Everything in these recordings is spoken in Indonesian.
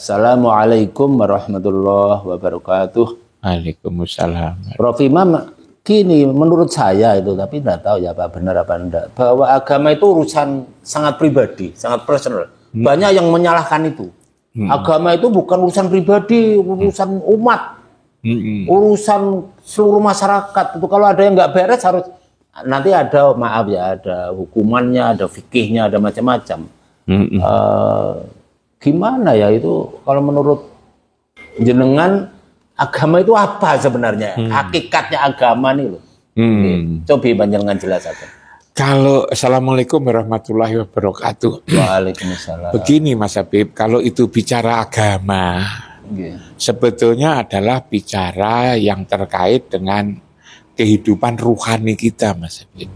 Assalamualaikum warahmatullahi wabarakatuh. Waalaikumsalam. Prof. Imam, gini menurut saya itu, tapi tidak tahu ya apa benar apa enggak, bahwa agama itu urusan sangat pribadi, sangat personal. Banyak yang menyalahkan itu. Agama itu bukan urusan pribadi, urusan umat, urusan seluruh masyarakat. Itu kalau ada yang nggak beres harus nanti ada, maaf ya, ada hukumannya, ada fikihnya, ada macam-macam. Gimana ya itu kalau menurut jenengan agama itu apa sebenarnya? Hakikatnya agama nih loh. Coba panjenengan jelaskan. Kalau Assalamualaikum warahmatullahi wabarakatuh. Waalaikumsalam. Begini Mas Habib, kalau itu bicara agama, sebetulnya adalah bicara yang terkait dengan kehidupan ruhani kita, Mas Habib.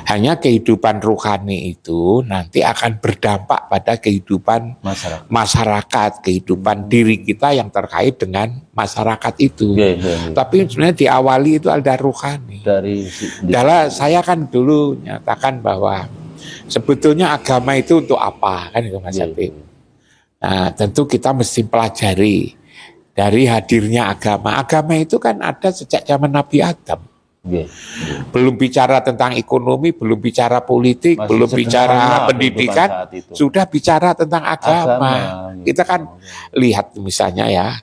Hanya kehidupan ruhani itu nanti akan berdampak pada kehidupan masyarakat, kehidupan diri kita yang terkait dengan masyarakat itu. Tapi sebenarnya diawali itu ada ruhani. Saya kan dulu nyatakan bahwa sebetulnya agama itu untuk apa, kan itu Mas Habib. Nah, tentu kita mesti pelajari dari hadirnya agama. Agama itu kan ada sejak zaman Nabi Adam. Belum bicara tentang ekonomi, belum bicara politik, belum bicara pendidikan, sudah bicara tentang agama. Kita kan lihat misalnya ya,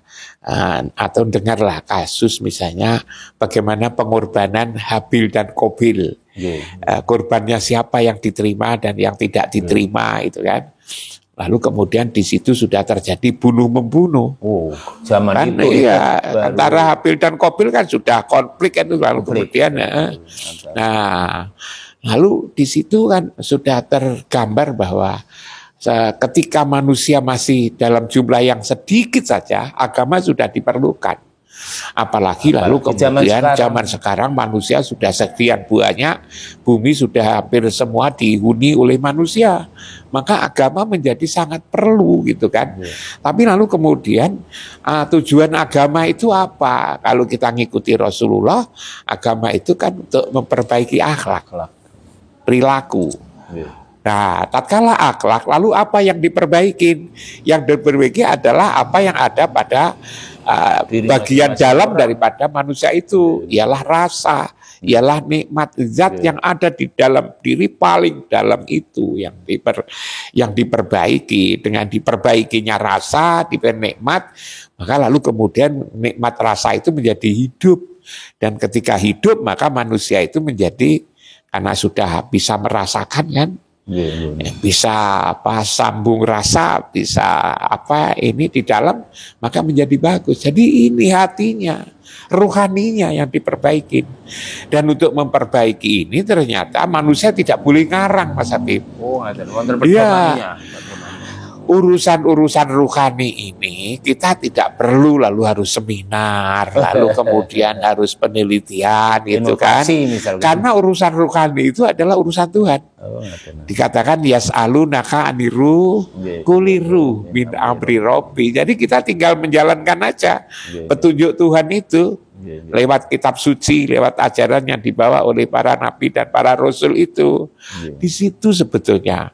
atau dengarlah kasus misalnya bagaimana pengorbanan Habil dan Qabil. Korbannya siapa yang diterima dan yang tidak diterima itu kan. Lalu kemudian di situ sudah terjadi bunuh-membunuh. Zaman kan, itu ya, antara Habil dan Qabil kan sudah konflik kan, lalu kemudian lalu di situ kan sudah tergambar bahwa ketika manusia masih dalam jumlah yang sedikit saja, agama sudah diperlukan. Apalagi lalu kemudian zaman sekarang manusia sudah sekian banyak, bumi sudah hampir semua dihuni oleh manusia, maka agama menjadi sangat perlu gitu kan. Tapi lalu kemudian tujuan agama itu apa? Kalau kita ngikuti Rasulullah, agama itu kan untuk memperbaiki akhlak, perilaku. Nah, tatkala akhlak, lalu apa yang diperbaiki? Yang diperbaiki adalah apa yang ada pada bagian dalam daripada manusia itu, ialah rasa, ialah nikmat zat yang ada di dalam diri paling dalam itu yang diperbaiki. Dengan diperbaikinya rasa, diberi nikmat, maka lalu kemudian nikmat rasa itu menjadi hidup, dan ketika hidup maka manusia itu menjadi, karena sudah bisa merasakan kan, bisa sambung rasa, bisa ini di dalam, maka menjadi bagus. Jadi ini hatinya, ruhaninya yang diperbaiki. Dan untuk memperbaiki ini ternyata manusia tidak boleh ngarang, Mas Habib. Iya. Urusan-urusan ruhani ini kita tidak perlu lalu harus seminar, lalu kemudian harus penelitian gitu kan. Karena urusan ruhani itu adalah urusan Tuhan. Dikatakan yas'alunaka aniru kuliru min amri robbi. Jadi kita tinggal menjalankan aja petunjuk Tuhan itu lewat kitab suci, lewat ajaran yang dibawa oleh para nabi dan para rasul itu. Di situ sebetulnya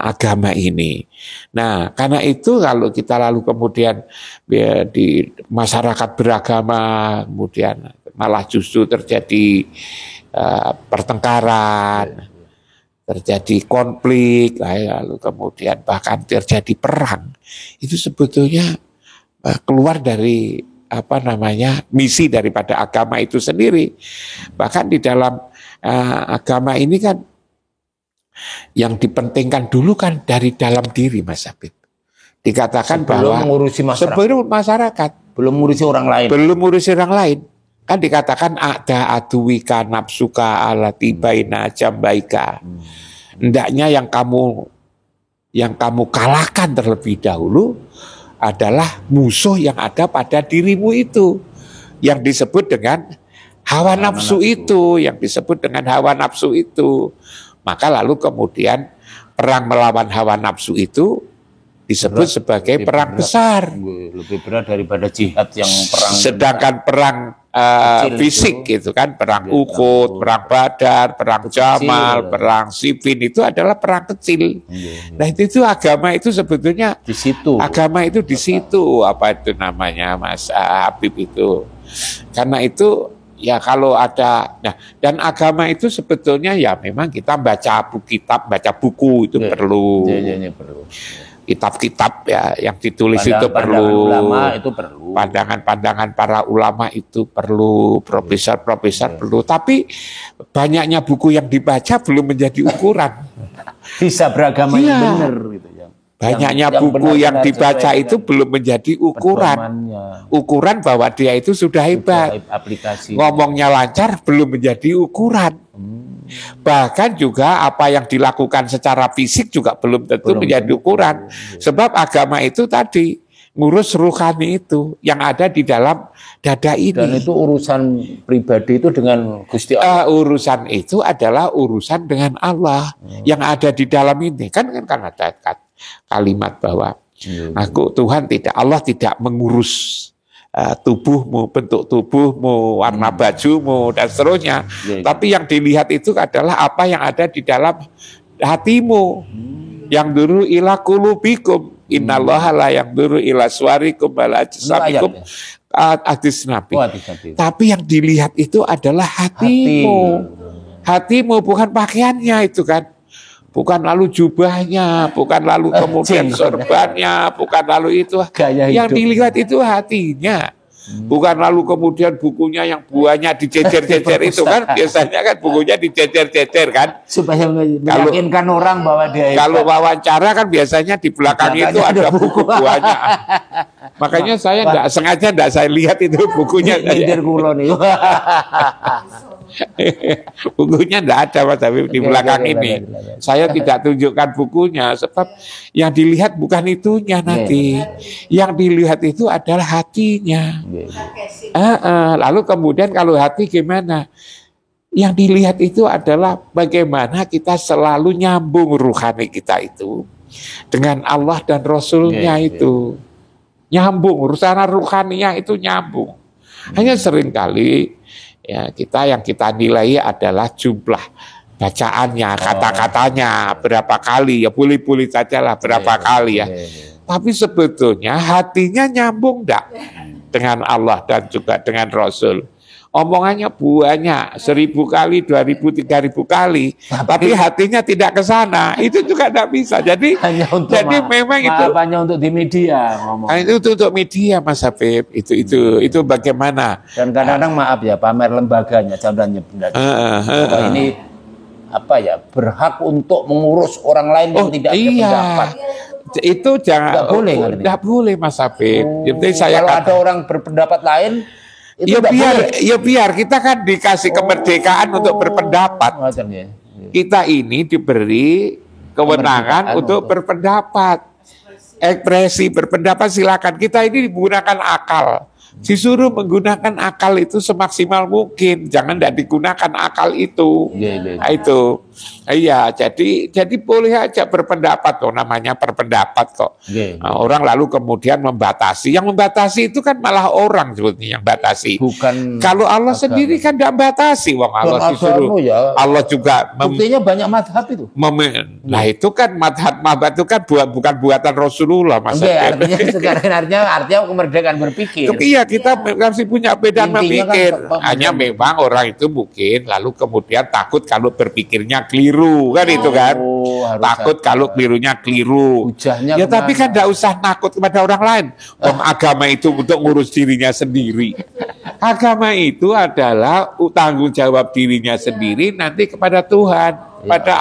agama ini. Nah, karena itu kalau kita lalu kemudian di masyarakat beragama, kemudian malah justru terjadi pertengkaran, terjadi konflik, lalu kemudian bahkan terjadi perang. Itu sebetulnya keluar dari misi daripada agama itu sendiri. Bahkan di dalam agama ini kan yang dipentingkan dulu kan dari dalam diri, Mas Habib. Dikatakan bahwa sebelum masyarakat, belum ngurusi orang lain. Kan dikatakan ada aduwika nafsuka alati baina jambaika. Hendaknya yang kamu kalahkan terlebih dahulu adalah musuh yang ada pada dirimu itu, yang disebut dengan hawa nafsu itu, Maka lalu kemudian perang melawan hawa nafsu itu disebut sebagai perang besar. Lebih berat daripada jihad yang perang. Sedangkan perang fisik gitu kan, perang Uhud, perang Badar, perang Jamal, perang Siffin itu adalah perang kecil. Nah itu agama itu sebetulnya di situ. Agama itu di situ, apa itu namanya Mas Habib itu. Karena itu ya kalau ada, nah dan agama itu sebetulnya ya memang kita baca kitab, baca buku itu perlu. Perlu. Kitab-kitab ya yang ditulis itu perlu. Ulama itu perlu. Pandangan-pandangan para ulama itu perlu, profesor-profesor perlu. Tapi banyaknya buku yang dibaca belum menjadi ukuran. Bisa beragama yang benar gitu ya. Banyaknya buku yang dibaca itu belum menjadi ukuran. Ukuran bahwa dia itu sudah hebat. Aplikasi. Ngomongnya lancar belum menjadi ukuran. Bahkan juga apa yang dilakukan secara fisik juga belum tentu menjadi ukuran. Sebab agama itu tadi ngurus ruhani itu yang ada di dalam dada ini. Dan itu urusan pribadi itu dengan Gusti Allah. Urusan itu adalah urusan dengan Allah yang ada di dalam ini. Kan ada kalimat bahwa aku Tuhan Allah tidak mengurus tubuhmu, bentuk tubuhmu, warna bajumu, dan seterusnya. Tapi yang dilihat itu adalah apa yang ada di dalam hatimu. Yang dulu ila qulubikum, innallaha la yanduru ila suwarikum wala ajsamikum. Hadis Nabi. Tapi yang dilihat itu adalah hatimu. Hatimu bukan pakaiannya itu kan. Bukan lalu jubahnya, bukan lalu kemudian sorbannya, bukan lalu itu. Yang dilihat itu hatinya. Bukan lalu kemudian bukunya yang buahnya dicecer-cecer itu kan. Biasanya kan bukunya dicecer-cecer kan. Supaya meyakinkan orang bahwa dia itu. Kalau wawancara kan biasanya di belakang itu ada buku buahnya. Makanya saya sengaja saya lihat itu bukunya. Bukunya enggak ada Mas Habib di belakang ini. Saya tidak tunjukkan bukunya sebab yang dilihat bukan itunya nanti. Yang dilihat itu adalah hatinya. Lalu kemudian kalau hati gimana? Yang dilihat itu adalah bagaimana kita selalu nyambung ruhani kita itu dengan Allah dan Rasulnya itu. Nyambung, urusan ruhaninya itu nyambung. Hanya seringkali ya yang kita nilai adalah jumlah bacaannya, kata-katanya berapa kali ya, boleh-boleh saja lah berapa kali ya. Tapi sebetulnya hatinya nyambung enggak dengan Allah dan juga dengan Rasul. Omongannya banyak 1000 kali, 2000, 3000 kali, tapi hatinya tidak ke sana. Itu juga tidak bisa. Jadi memang itu hanya untuk di media ngomong. Itu untuk media Mas Habib. Itu bagaimana? Dan kadang-kadang maaf ya, pamer lembaganya contohnya benar. Ini apa ya, berhak untuk mengurus orang lain yang tidak ada pendapat. Itu jangan enggak boleh Mas Habib. Jadi kalau ada orang berpendapat lain biar kita kan dikasih kemerdekaan untuk berpendapat. Kita ini diberi kewenangan untuk berpendapat. Ekspresi berpendapat silakan. Kita ini menggunakan akal. Disuruh menggunakan akal itu semaksimal mungkin, jangan tidak digunakan akal itu. Nah, itu, iya. Jadi boleh aja berpendapat, namanya berpendapat kok. Nah, orang lalu kemudian membatasi. Yang membatasi itu kan malah orang sebetulnya yang batasi. Bukan. Kalau Allah sendiri kan tidak membatasi, Allah disuruh. Allah juga. Buktinya banyak madhab itu. Nah itu kan madhab itu kan bukan buatan Rasulullah, Mas. Artinya sekarang artinya kemerdekaan berpikir. Iya, kita masih punya beda berpikir. Hanya memang orang itu mungkin lalu kemudian takut kalau berpikirnya keliru, kan itu kan. Takut kalau kelirunya keliru. Ya tapi kan tidak usah takut kepada orang lain. Agama itu untuk ngurus dirinya sendiri. Agama itu adalah tanggung jawab dirinya sendiri nanti kepada Tuhan, pada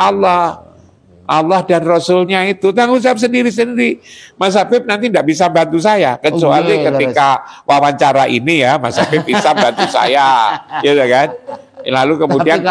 Allah dan Rasulnya itu tanggung jawab sendiri-sendiri. Mas Habib nanti tidak bisa bantu saya kecuali ketika wawancara ini ya Mas Habib bisa bantu saya, ya kan? Lalu kemudian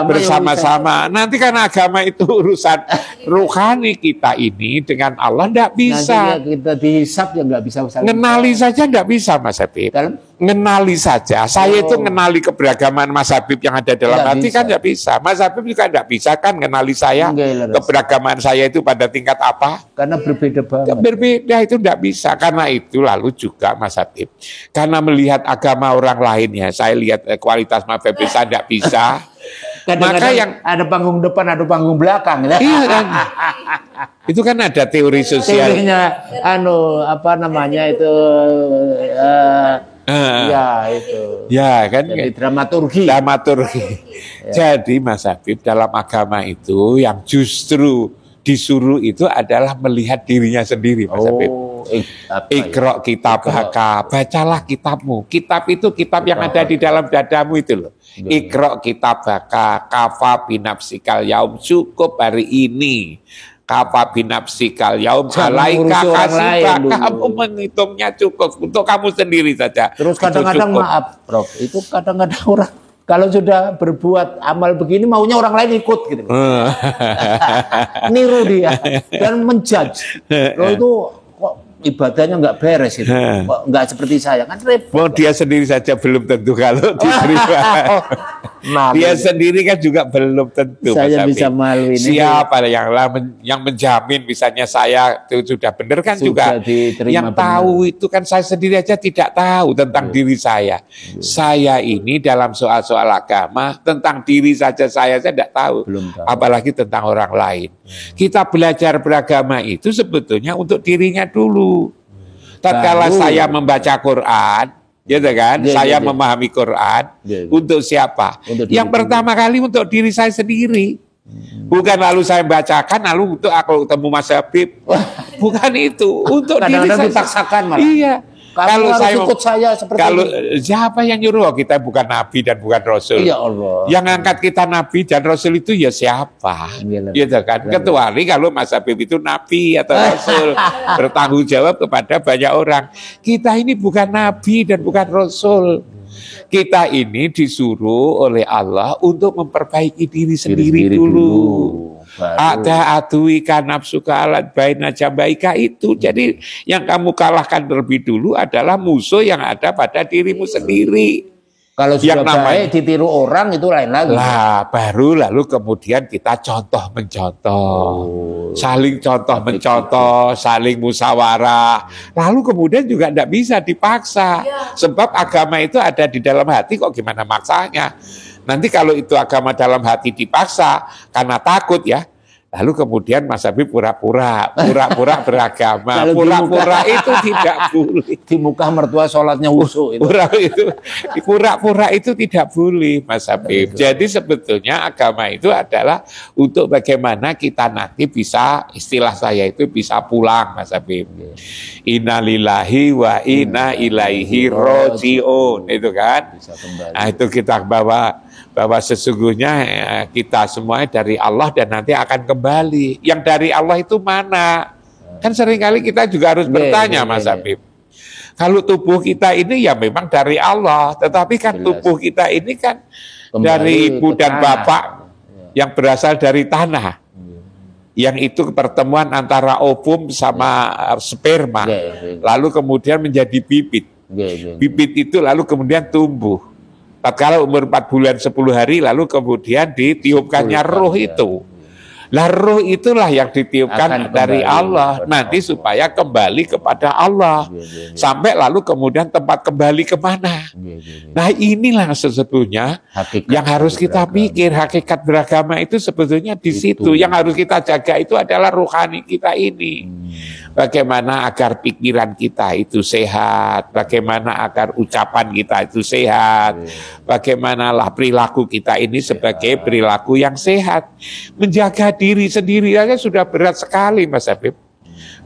bersama-sama. Nanti kan agama itu urusan rohani kita ini dengan Allah tidak bisa. Nanti kita dihisap ya nggak bisa. Ngenali saja tidak bisa Mas Habib. ngenali saja. Saya itu ngenali keberagaman Mas Habib yang ada dalam hati bisa. Kan nggak bisa. Mas Habib juga nggak bisa kan ngenali saya keberagaman saya itu pada tingkat apa? Karena berbeda banget. Berbeda itu nggak bisa. Karena itu lalu juga Mas Habib. Karena melihat agama orang lain ya, saya lihat kualitas Mas Habib saya nggak bisa. Maka yang ada panggung depan, ada panggung belakang. Iya kan. Itu kan ada teori sosial. Teorinya, apa namanya itu? Ya itu. Ya kan. Jadi dramaturgi. Ya. Jadi Mas Habib dalam agama itu yang justru disuruh itu adalah melihat dirinya sendiri, Mas Habib. Iqra kitabaka, bacalah kitabmu. Kitab itu kitab yang ada di dalam dadamu itu loh. Iqra kitabaka, kafa binafsikal yaum, cukup hari ini. Kafa binafsikal yaum, alaika kasika, kamu menghitungnya cukup untuk kamu sendiri saja. Terus kadang-kadang maaf, Prof, itu kadang-kadang orang kalau sudah berbuat amal begini maunya orang lain ikut gitu. Niru dia dan menjudge. Loh itu kok ibadahnya nggak beres itu, kok nggak seperti saya kan repot. Dia sendiri saja belum tentu kalau diterima. Dia sendiri kan juga belum tentu. Saya bisa malu ini. Siapa yang menjamin misalnya saya itu sudah benar kan juga. Yang tahu itu kan saya sendiri aja tidak tahu tentang diri saya. Saya ini dalam soal-soal agama tentang diri saja saya tidak tahu. Apalagi tentang orang lain. Kita belajar beragama itu sebetulnya untuk dirinya dulu. Tatkala saya membaca Quran, gitu kan? Saya memahami Quran untuk siapa? Yang pertama kali untuk diri saya sendiri. Bukan lalu saya bacakan lalu untuk aku ketemu Mas Habib. Bukan itu, untuk diri saya. Dipaksakan malah. Iya. Kalau saya ikut saya seperti ini. Siapa yang nyuruh? Kita bukan nabi dan bukan rasul. Ya Allah. Yang ngangkat kita nabi dan rasul itu ya siapa? Gitu kan. Kecuali kalau Mas Habib itu nabi atau rasul, bertanggung jawab kepada banyak orang. Kita ini bukan nabi dan bukan rasul. Kita ini disuruh oleh Allah untuk memperbaiki diri sendiri dulu. Ada atuika nafsuka alat baina jambaika itu. Jadi yang kamu kalahkan terlebih dulu adalah musuh yang ada pada dirimu sendiri. Kalau sudah baik ditiru orang itu lain lagi. Lah baru lalu kemudian kita contoh mencontoh. Saling contoh mencontoh, saling musyawarah. Lalu kemudian juga tidak bisa dipaksa. Sebab agama itu ada di dalam hati, kok gimana maksanya? Nanti kalau itu agama dalam hati dipaksa karena takut ya, lalu kemudian Mas Habib pura-pura beragama, pura-pura itu tidak boleh. Di muka mertua sholatnya khusyuk itu. Pura-pura itu tidak boleh, Mas Habib. Jadi sebetulnya agama itu adalah untuk bagaimana kita nanti bisa, istilah saya itu bisa pulang, Mas Habib. Innalillahi wa inna ilaihi roji'un, itu kan. Nah itu kita bahwa sesungguhnya kita semuanya dari Allah dan nanti akan kembali. Yang dari Allah itu mana? Kan seringkali kita juga harus bertanya, Mas Habib. Kalau tubuh kita ini ya memang dari Allah, tetapi kan tubuh kita ini kan kembali dari ibu dan bapak yang berasal dari tanah. Yang itu pertemuan antara ovum sama sperma. Lalu kemudian menjadi bibit. Bibit itu lalu kemudian tumbuh. Tatkala umur 4 bulan 10 hari lalu kemudian ditiupkannya roh itu. Lah roh itulah yang ditiupkan dari Allah nanti supaya kembali kepada Allah. Sampai lalu kemudian tempat kembali kemana? Nah inilah sebetulnya yang harus kita pikir. Hakikat beragama itu sebetulnya di situ. Yang harus kita jaga itu adalah rohani kita ini. Bagaimana agar pikiran kita itu sehat, bagaimana agar ucapan kita itu sehat, bagaimanalah perilaku kita ini sebagai perilaku yang sehat. Menjaga diri sendiri aja sudah berat sekali, Mas Habib.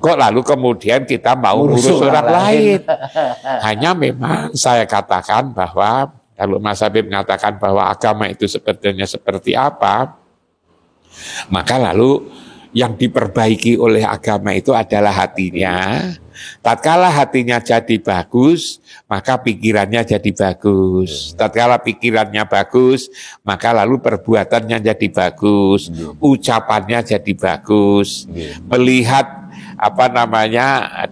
Kok lalu kemudian kita mau urus orang lain. Hanya memang saya katakan bahwa, kalau Mas Habib mengatakan bahwa agama itu sebetulnya seperti apa, maka lalu yang diperbaiki oleh agama itu adalah hatinya. Tatkala hatinya jadi bagus, maka pikirannya jadi bagus. Tatkala pikirannya bagus, maka lalu perbuatannya jadi bagus, ucapannya jadi bagus. Melihat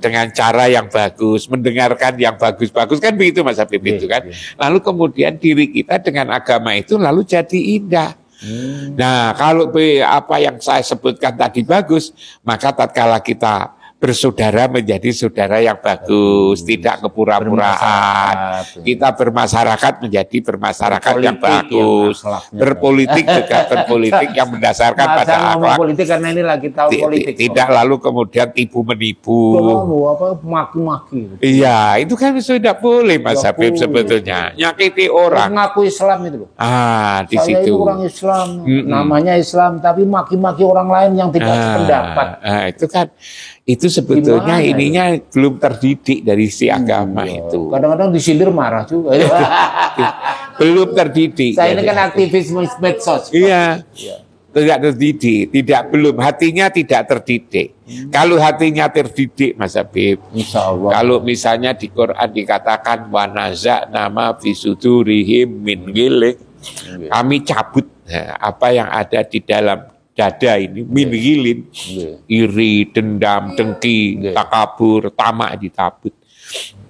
dengan cara yang bagus, mendengarkan yang bagus-bagus, kan begitu Mas Habib itu kan. Lalu kemudian diri kita dengan agama itu lalu jadi indah. Nah, kalau apa yang saya sebutkan tadi bagus, maka tatkala kita bersaudara menjadi saudara yang bagus, tidak kepura-puraan. Kita bermasyarakat menjadi bermasyarakat yang bagus. Berpolitik juga berpolitik yang mendasarkan pada akhlak. Politik karena ini lagi tahu politik. Tidak lalu kemudian tipu menipu. Maki-maki. Iya, itu kan sudah boleh Mas Habib sebetulnya. Nyakiti orang. Ngaku Islam itu loh. Di Saya situ. itu orang Islam, namanya Islam, tapi maki-maki orang lain yang tidak sependapat. Itu kan. Itu sebetulnya gimana ininya ya? Belum terdidik dari si agama itu. Kadang-kadang disindir marah juga. Belum terdidik. Saya ini kan aktivis medsos. Iya. Tidak terdidik, belum hatinya tidak terdidik. Kalau hatinya terdidik, Mas Habib, Insya Allah. Kalau misalnya di Quran dikatakan wanaza nama fisudurihim min ghilin, kami cabut apa yang ada di dalam dada ini min ghilin, iri, dendam, dengki, takabur, tamak ditabut.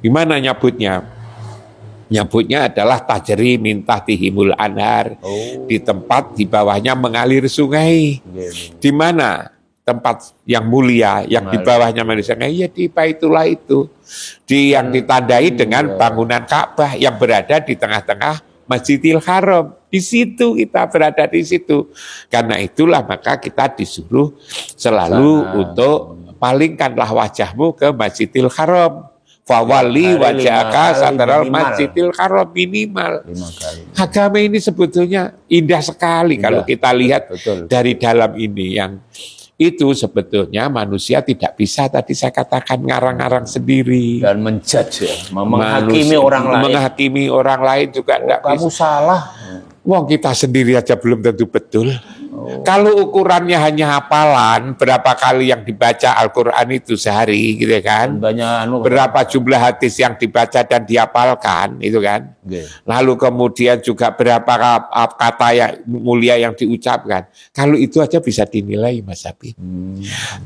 Gimana nyabutnya? Nyabutnya adalah tajri min tahtihimul anhar. Di tempat di bawahnya mengalir sungai. Di mana tempat yang mulia yang di bawahnya mengalir sungai? Ya di Baitullah itu. Yang ditandai dengan bangunan Ka'bah yang berada di tengah-tengah Masjidil Haram. Di situ kita berada di situ. Karena itulah maka kita disuruh selalu untuk palingkanlah wajahmu ke Masjidil Haram. Fawali wajhaka satral Masjidil Haram minimal. Agama ini sebetulnya indah sekali kalau kita lihat dari dalam ini yang itu sebetulnya manusia tidak bisa tadi saya katakan ngarang-ngarang sendiri dan menjudge ya, menghakimi orang lain. Menghakimi orang lain juga tidak kamu bisa. Salah. Wong kita sendiri aja belum tentu betul. Kalau ukurannya hanya hafalan, berapa kali yang dibaca Al-Quran itu sehari, gitu kan? Berapa jumlah hadis yang dibaca dan dihafalkan, itu kan? Lalu kemudian juga berapa kata yang mulia yang diucapkan. Kalau itu aja bisa dinilai, Mas Habib.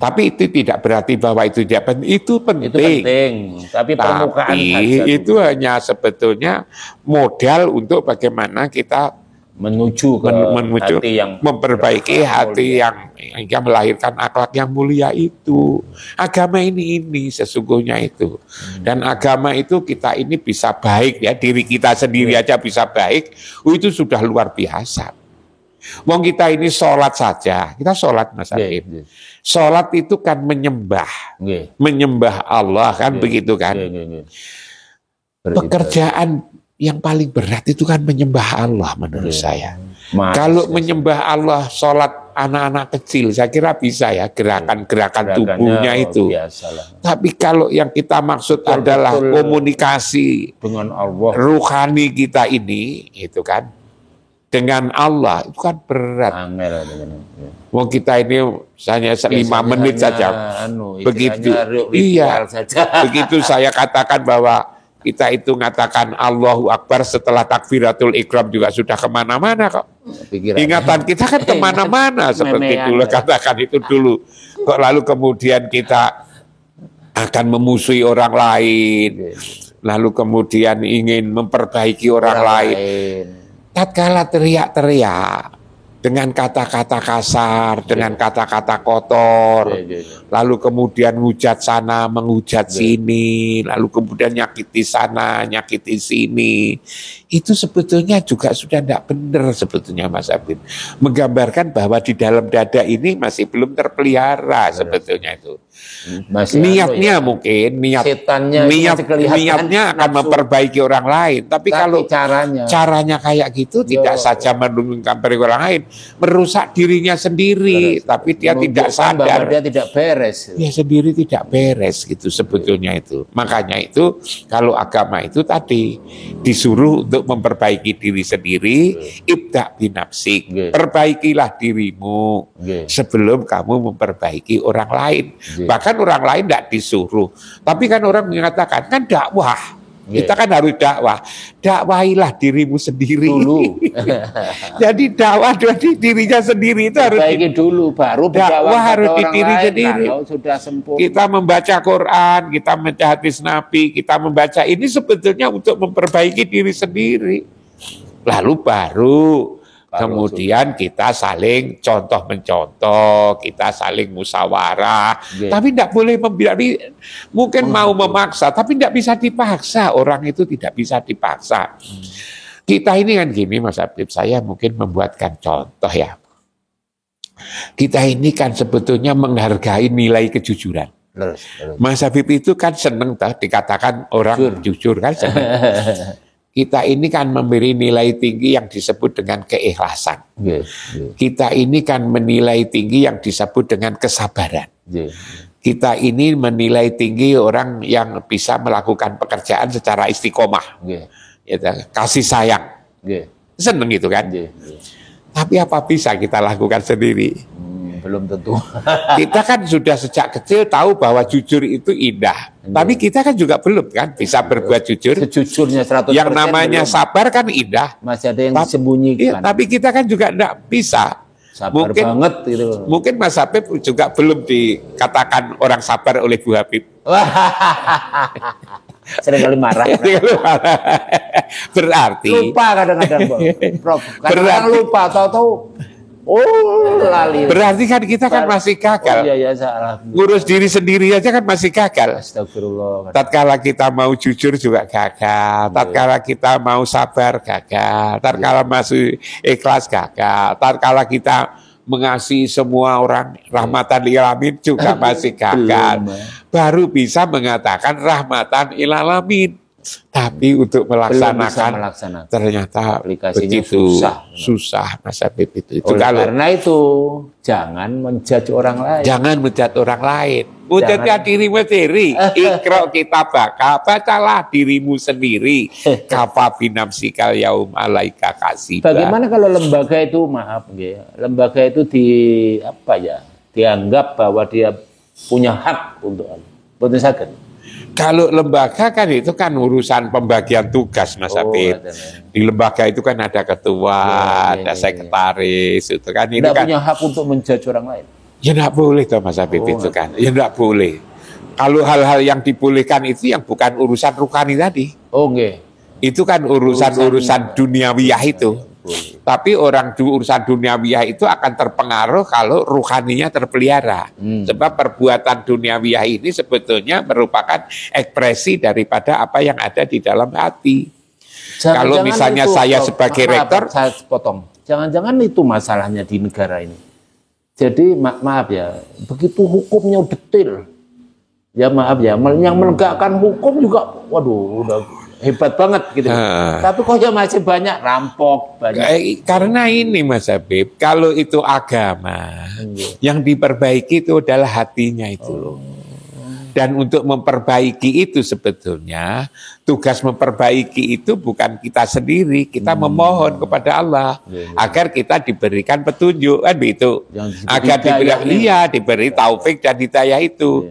Tapi itu tidak berarti bahwa itu tidak penting. Itu penting. Itu penting. Tapi permukaan itu hanya sebetulnya modal untuk bagaimana kita menuju hati yang memperbaiki hati yang melahirkan akhlak yang mulia itu. Agama ini sesungguhnya itu. Dan agama itu kita ini bisa baik ya, diri kita sendiri aja bisa baik, itu sudah luar biasa. Wong kita ini sholat saja, kita sholat Mas Habib. Sholat itu kan menyembah Allah kan begitu kan. Pekerjaan yang paling berat itu kan menyembah Allah menurut saya. Kalau menyembah Allah, sholat anak-anak kecil, saya kira bisa ya gerakan-gerakan tubuhnya itu. Tapi kalau yang kita maksud adalah komunikasi dengan Allah, ruhani kita ini, itu kan dengan Allah itu kan berat. Mau kita ini hanya 5 menit saja, begitu. Iya, begitu saya katakan bahwa kita itu mengatakan Allahu Akbar setelah takbiratul ikram juga sudah kemana-mana kok. Ingatan kita kan kemana-mana seperti dulu katakan itu dulu. Kok lalu kemudian kita akan memusuhi orang lain. Lalu kemudian ingin memperbaiki orang lain. Tatkala teriak-teriak dengan kata-kata kasar, dengan kata-kata kotor, lalu kemudian hujat sana, menghujat sini, lalu kemudian nyakiti sana, nyakiti sini, itu sebetulnya juga sudah tidak benar sebetulnya Mas Habib. Menggambarkan bahwa di dalam dada ini masih belum terpelihara sebetulnya itu. Niatnya mungkin, niatnya akan memperbaiki orang lain. Tapi kalau caranya kayak gitu tidak saja menurunkan perilaku orang lain, merusak dirinya sendiri, tapi dia tidak sadar. Dia tidak beres. Dia sendiri tidak beres gitu sebetulnya itu. Makanya itu kalau agama itu tadi disuruh untuk memperbaiki diri sendiri, ibda binafsik, perbaikilah dirimu sebelum kamu memperbaiki orang lain. Bahkan orang lain tidak disuruh. Tapi kan orang mengatakan, kan dakwah. Kita kan harus dakwailah dirimu sendiri. Dulu. Jadi dakwah dari dirinya sendiri itu harus dulu, baru dakwah harus di diri sendiri. Kalau sudah sempurna. Kita membaca Quran, kita membaca hadis Nabi, kita membaca ini sebetulnya untuk memperbaiki diri sendiri. Lalu baru kemudian kita saling contoh mencontoh, kita saling musyawarah. Tapi tidak boleh mungkin mau memaksa, tapi tidak bisa dipaksa. Orang itu tidak bisa dipaksa. Kita ini kan gini Mas Habib, saya mungkin membuatkan contoh ya. Kita ini kan sebetulnya menghargai nilai kejujuran. Mas Habib itu kan seneng dikatakan orang jujur kan seneng. Kita ini kan memberi nilai tinggi yang disebut dengan keikhlasan. Kita ini kan menilai tinggi yang disebut dengan kesabaran. Kita ini menilai tinggi orang yang bisa melakukan pekerjaan secara istiqomah. Kasih sayang. Seneng gitu kan. Tapi apa bisa kita lakukan sendiri? Belum tentu. Kita kan sudah sejak kecil tahu bahwa jujur itu indah. Tapi kita kan juga belum kan bisa berbuat jujur. Sejujurnya 100%. Yang namanya sabar kan indah. Masih ada yang disembunyikan. Tapi kita kan juga tidak bisa. Sabar banget gitu. Mungkin Mas Habib juga belum dikatakan orang sabar oleh Bu Habib. Seringkali marah. Berarti lupa kadang-kadang, Prof. Kadang-kadang lupa, tahu-tahu lali. Berarti kan kita kan masih gagal. Iya, salah. Ngurus diri sendiri aja kan masih gagal. Astagfirullah. Tatkala kita mau jujur juga gagal. Tatkala kita mau sabar gagal. Tatkala masih ikhlas gagal. Tatkala kita mengasihi semua orang rahmatan lil alamin juga masih gagal. Baru bisa mengatakan rahmatan lil alamin. Tapi untuk melaksanakan ternyata begitu susah Mas Habib itu. Karena itu jangan menjudge orang lain. Jangan menjudge orang lain. Menjudge dirimu sendiri. Iqra kitabaka, bacalah dirimu sendiri. Kafa binafsikal yaum alaika kasiba. Bagaimana kalau lembaga itu lembaga itu dianggap bahwa dia punya hak untuk sakit. Kalau lembaga kan itu kan urusan pembagian tugas Mas Habib. Di lembaga itu kan ada ketua, ada sekretaris, itu kan. Tidak punya hak untuk menjudge orang lain. Ya tidak boleh toh Mas Habib itu kan. Ya tidak boleh. Kalau hal-hal yang dibolehkan itu yang bukan urusan rohani tadi. Itu kan urusan duniawiyah itu. Tapi urusan duniawiyah itu akan terpengaruh kalau ruhaninya terpelihara. Sebab perbuatan duniawiyah ini sebetulnya merupakan ekspresi daripada apa yang ada di dalam hati. Kalau misalnya saya sebagai rektor, saya potong. Jangan-jangan itu masalahnya di negara ini. Jadi maaf ya, begitu hukumnya detail. Ya maaf ya, yang menegakkan hukum juga, udah hebat banget gitu. Tapi kok ya masih banyak rampok, banyak. Karena ini Mas Habib, kalau itu agama, yang diperbaiki itu adalah hatinya itu loh. Dan untuk memperbaiki itu sebetulnya, tugas memperbaiki itu bukan kita sendiri, kita memohon kepada Allah agar kita diberikan petunjuk kan begitu. Agar diberi taufik dan hidayah itu.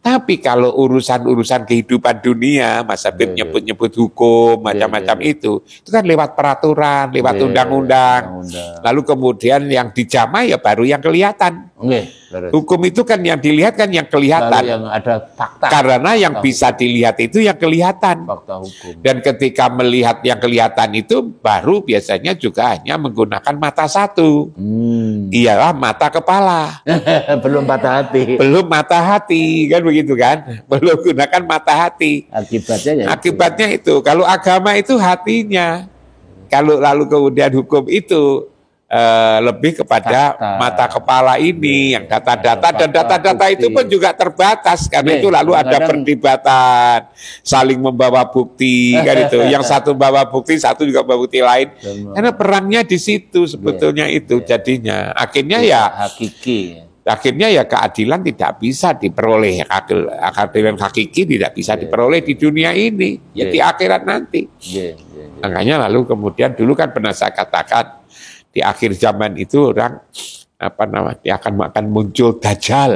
Tapi kalau urusan-urusan kehidupan dunia, Mas Habib nyebut-nyebut hukum, macam-macam itu kan lewat peraturan, lewat undang-undang. Lalu kemudian yang dijamah ya baru yang kelihatan. Hukum itu kan yang dilihat kan yang kelihatan. Yang ada fakta. Karena yang bisa dilihat itu yang kelihatan. Fakta hukum. Dan ketika melihat yang kelihatan itu baru biasanya juga hanya menggunakan mata satu. Ialah mata kepala. Belum mata hati. Belum mata hati kan begitu kan? Belum gunakan mata hati. Akibatnya itu. Kalau agama itu hatinya. Kalau lalu kemudian hukum itu lebih kepada mata kepala ini yang data-data dan data-data itu pun juga terbatas karena itu lalu ada perdebatan saling membawa bukti kan itu yang satu bawa bukti satu juga bawa bukti lain karena perangnya di situ sebetulnya itu jadinya akhirnya akhirnya ya keadilan tidak bisa diperoleh, keadilan hakiki tidak bisa diperoleh di dunia ini ya di akhirat nanti. Makanya lalu kemudian dulu kan pernah saya katakan di akhir zaman itu orang akan muncul dajjal.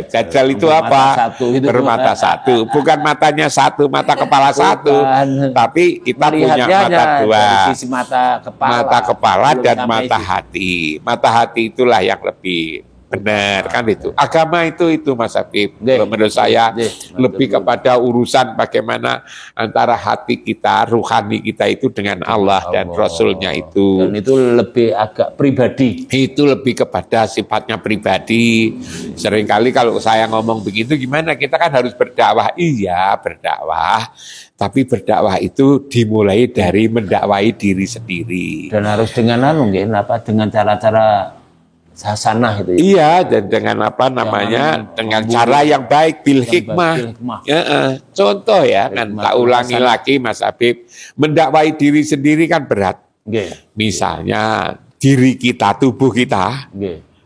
Dajjal itu apa? Bermata satu. Bukan matanya satu, mata kepala satu. Tapi kita punya mata dua. Sisi mata kepala dan mata hati. Mata hati itulah yang lebih benar, kan itu. Agama itu Mas Habib. Menurut saya lebih kepada urusan bagaimana antara hati kita, ruhani kita itu dengan Allah dan Rasulnya itu. Dan itu lebih agak pribadi. Itu lebih kepada sifatnya pribadi. Seringkali kalau saya ngomong begitu, gimana? Kita kan harus berdakwah. Iya, berdakwah. Tapi berdakwah itu dimulai dari mendakwai diri sendiri. Dan harus dengan dengan cara-cara hasanah itu. Iya, dan dengan dengan cara yang baik, bil hikmah. Contoh ya, kan tak ulangi lagi Mas Habib, mendakwai diri sendiri kan berat. Misalnya diri kita, tubuh kita,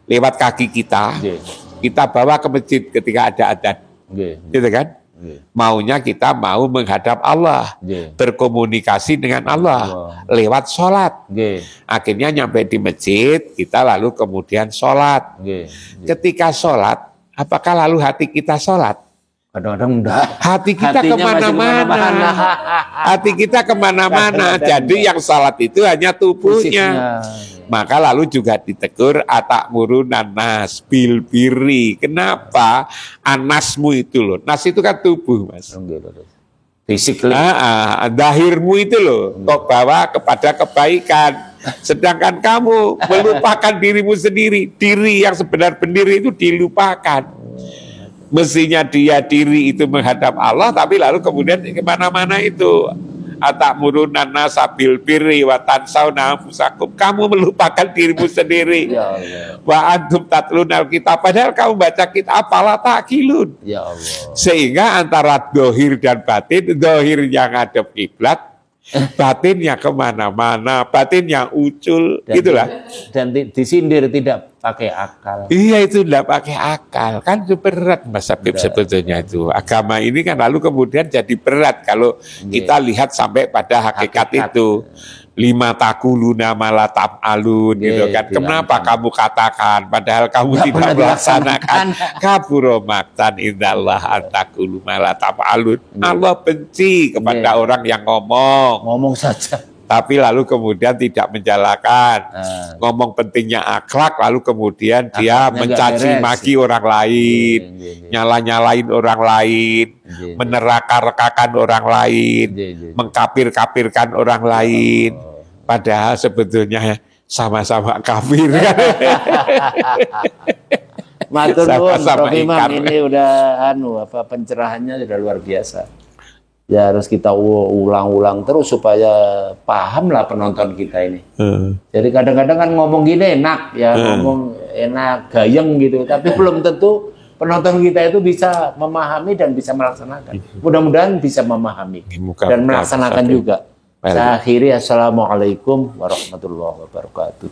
lewat kaki kita, kita bawa ke masjid ketika ada adzan, gitu kan? Maunya kita mau menghadap Allah, berkomunikasi dengan Allah lewat sholat. Akhirnya nyampe di masjid, kita lalu kemudian sholat. Ketika sholat, apakah lalu hati kita sholat? Kadang-kadang enggak. Hati kita kemana-mana. Hati kita kemana-mana. Jadi yang sholat itu hanya tubuhnya. Maka lalu juga ditegur atakmurunan nas bil birri. Kenapa? Anasmu itu loh. Nas itu kan tubuh, Mas. Fisik. Dahirmu itu loh. Kok bawa kepada kebaikan. Sedangkan kamu melupakan dirimu sendiri. Diri yang sebenar-benar itu dilupakan. Mestinya diri itu menghadap Allah, tapi lalu kemudian kemana-mana itu. Atakmurunan nasa bil birri wa tansawna anfusakum. Kamu melupakan dirimu sendiri. Wa antum tatlunal kitab. Padahal kamu baca kitab, apalah takilun. Ya Allah. Sehingga antara dohir dan batin, dohir yang ngadep kiblat, batinnya kemana-mana, batin yang ucul, itulah. Dan disindir tidak pakai akal. Iya, itu tidak pakai akal, kan itu berat Mas Habib sebetulnya itu. Agama ini kan lalu kemudian jadi berat kalau kita lihat sampai pada hakikat itu. 5 takuluna malah taf'alun gitu kan. Kenapa kamu katakan padahal kamu tidak melaksanakan? Kaburo maktan indallah antakulu malah taf'alun. Allah benci kepada orang yang ngomong saja, tapi lalu kemudian tidak menjalankan. Ngomong pentingnya akhlak, lalu kemudian dia mencaci maki orang lain, nyala-nyalain orang lain, meneraka-rekakan orang lain, mengkapir-kapirkan orang lain. Padahal sebetulnya sama-sama kafir. Matur nuwun Prof. Imam, ini udah pencerahannya sudah luar biasa. Ya harus kita ulang-ulang terus supaya paham lah penonton kita ini. Jadi kadang-kadang kan ngomong gini enak ya, ngomong enak, gayeng gitu, tapi belum tentu penonton kita itu bisa memahami dan bisa melaksanakan. Mudah-mudahan bisa memahami dan melaksanakan juga. Saya akhiri, assalamualaikum warahmatullahi wabarakatuh.